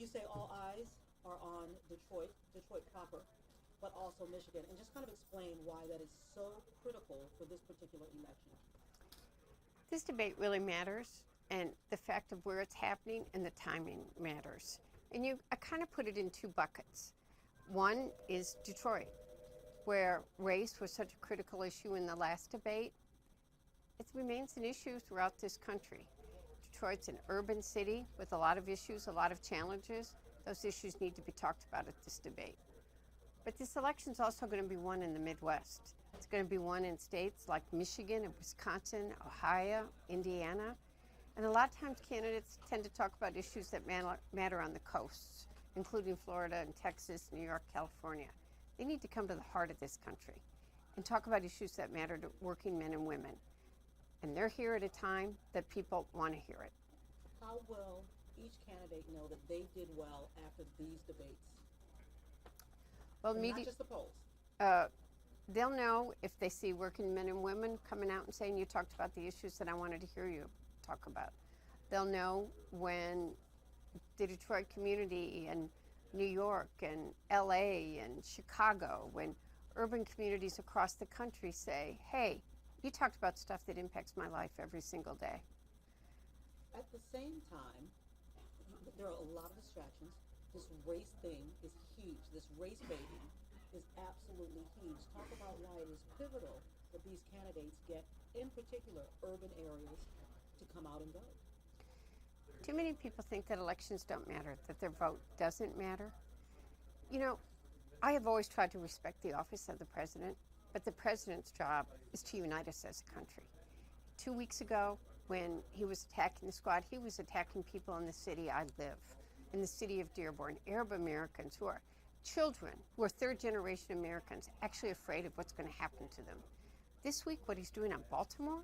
you say all eyes are on Detroit proper, but also Michigan, and just kind of explain why that is so critical for this particular election. This debate really matters, and the fact of where it's happening and the timing matters. And I kind of put it in two buckets. One is Detroit, where race was such a critical issue in the last debate. It remains an issue throughout this country. Detroit's an urban city with a lot of issues, a lot of challenges. Those issues need to be talked about at this debate. But this election is also going to be won in the Midwest. It's going to be won in states like Michigan and Wisconsin, Ohio, Indiana. And a lot of times candidates tend to talk about issues that matter on the coasts, including Florida and Texas, New York, California. They need to come to the heart of this country and talk about issues that matter to working men and women. And they're here at a time that people want to hear it. How will each candidate know that they did well after these debates? Well, not just the polls. They'll know if they see working men and women coming out and saying, you talked about the issues that I wanted to hear you talk about. They'll know when the Detroit community and New York and LA and Chicago, when urban communities across the country say, hey, you talked about stuff that impacts my life every single day. At the same time, there are a lot of distractions. This race thing is huge. This race baiting is absolutely huge. Talk about why it is pivotal that these candidates get, in particular, urban areas to come out and vote. Too many people think that elections don't matter, that their vote doesn't matter. You know, I have always tried to respect the office of the president, but the president's job is to unite us as a country. 2 weeks ago, when he was attacking the squad, he was attacking people in the city I live, in the city of Dearborn, Arab Americans who are children, who are third-generation Americans, actually afraid of what's going to happen to them. This week, what he's doing on Baltimore,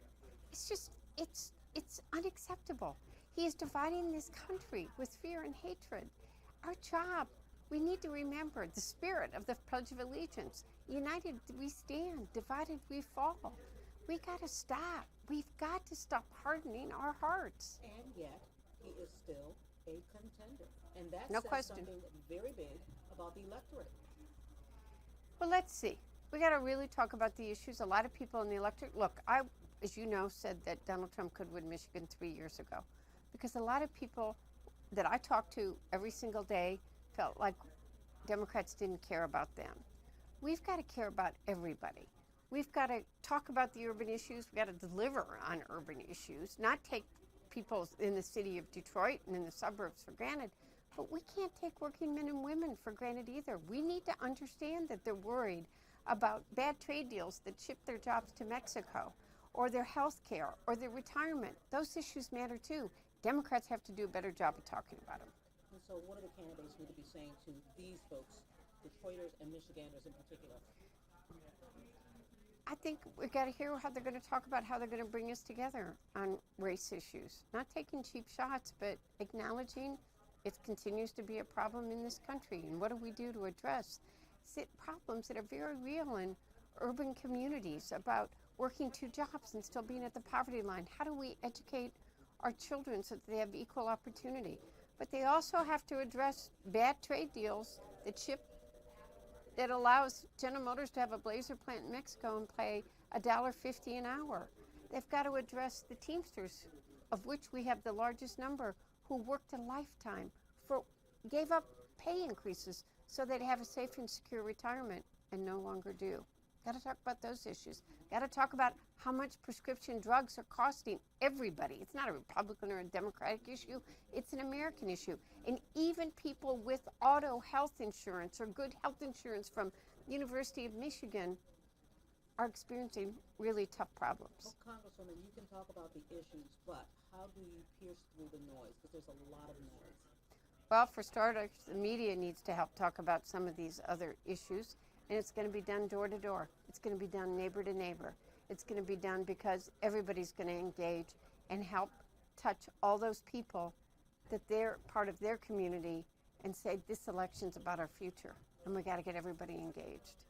it's unacceptable. He is dividing this country with fear and hatred. Our job, we need to remember the spirit of the Pledge of Allegiance. United we stand, divided we fall. We got to stop. We've got to stop hardening our hearts. And yet, he is still a contender. And that No says question. something very big about the electorate. Well, let's see. We got to really talk about the issues. A lot of people in the electorate, look, I, as you know, said that Donald Trump could win Michigan 3 years ago, because a lot of people that I talked to every single day felt like Democrats didn't care about them. We've got to care about everybody. We've got to talk about the urban issues. We've got to deliver on urban issues, not take people in the city of Detroit and in the suburbs for granted. But we can't take working men and women for granted either. We need to understand that they're worried about bad trade deals that ship their jobs to Mexico, or their health care, or their retirement. Those issues matter too. Democrats have to do a better job of talking about them. And so what do the candidates need to be saying to these folks, Detroiters and Michiganders in particular? I think we've got to hear how they're going to talk about how they're going to bring us together on race issues. Not taking cheap shots, but acknowledging it continues to be a problem in this country. And what do we do to address problems that are very real in urban communities about working 2 jobs and still being at the poverty line? How do we educate our children so that they have equal opportunity? But they also have to address bad trade deals that allows General Motors to have a Blazer plant in Mexico and pay $1.50 an hour. They've got to address the Teamsters, of which we have the largest number, who worked a lifetime, gave up pay increases so they'd have a safe and secure retirement and no longer do. Got to talk about those issues. Got to talk about how much prescription drugs are costing everybody. It's not a Republican or a Democratic issue. It's an American issue. And even people with auto health insurance or good health insurance from the University of Michigan are experiencing really tough problems. Well, Congresswoman, you can talk about the issues, but how do you pierce through the noise? Because there's a lot of noise. Well, for starters, the media needs to help talk about some of these other issues. And it's going to be done door to door. It's going to be done neighbor to neighbor. It's going to be done because everybody's going to engage and help touch all those people that they're part of their community and say this election's about our future and we got to get everybody engaged.